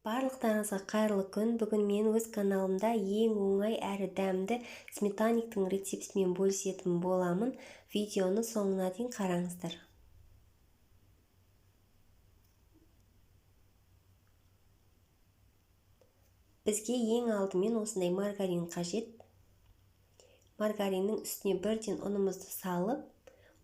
Барлықтарыңызға қайырлы күн. Бүгін мен өз каналымда ең оңай әрі дәмді сметаниктің рецептімен бөлісетін боламын. Видеоны соңына дейін қараңыздар. Бізге ең алдымен осындай маргарин қажет. Маргариннің үстіне бірден ұнымызды салып,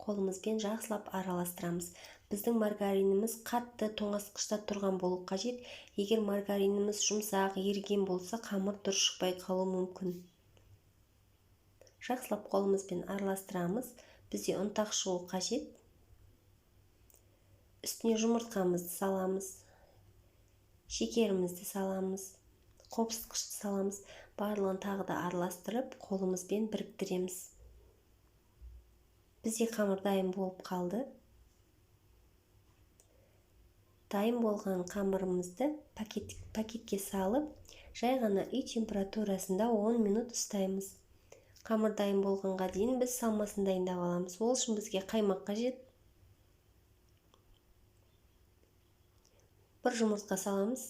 қолымызбен жақсылап араластырамыз. Біздің маргариніміз қатты тоңазытқышта тұрған болу қажет. Егер маргариніміз жұмсақ, еріген болса, қамыр дұрыс шықпай қалуы мүмкін. Жақсылап қолымызбен араластырамыз. Бізде ұнтақ шығу қажет. Үстіне жұмыртқамызды саламыз. Шекерімізді саламыз. Қопсытқышты саламыз. Барлығын тағы да араластырып, қолымызбен біріктіреміз. Бізде қамыр дайын болып қалды. Дайын болған қамырымызды пакетке салып, жай ғана үй температурасында 10 минут ұстаймыз. Қамыр дайын болғанға дейін біз салмасын дайындап аламыз. Ол үшін бізге қаймақ қажет. Бір жұмыртқа саламыз.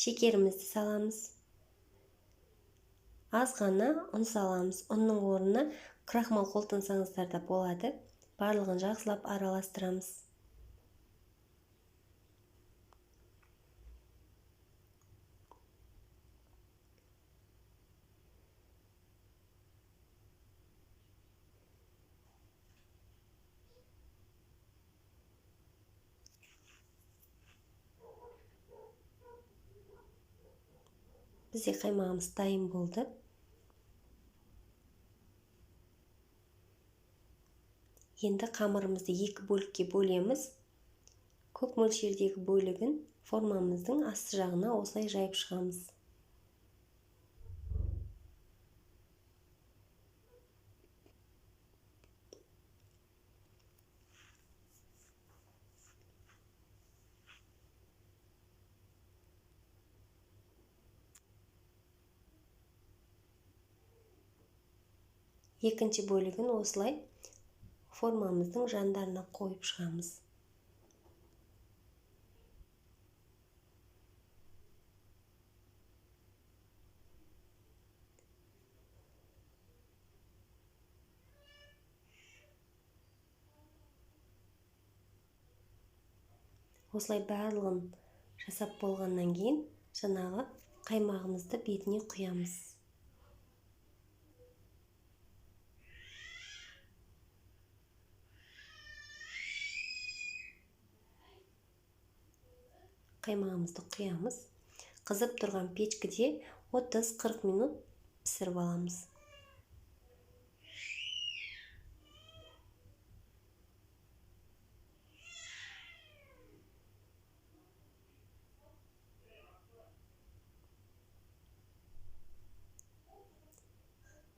Шекерімізді саламыз. Аз ғана ұн саламыз. Ұнның орнына крахмал қолдансаңыздар да болады. Барлығын жақсылап араластырамыз. Бізде қаймағымыз дайын болды. Енді қамырымызды екі бөлікке бөлеміз. Көп мөлшердегі бөлігін формамыздың асты жағына осылай жайып шығамыз. Екінші бөлігін осылай формамыздың жандарына қойып шығамыз. Осылай барлығын жасап болғаннан кейін жаңағы қаймағымызды бетіне құямыз. Қаймағымызды құямыз. Қызып тұрған печкіде 30-40 минут пісіріп аламыз.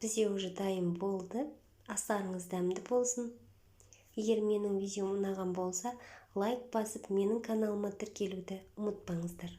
Бізде уже дайын болды. Астарыңыз дәмді болсын. Егер менің видеом ұнаған болса, лайк басып, менің каналыма тіркелуді ұмытпаңыздар.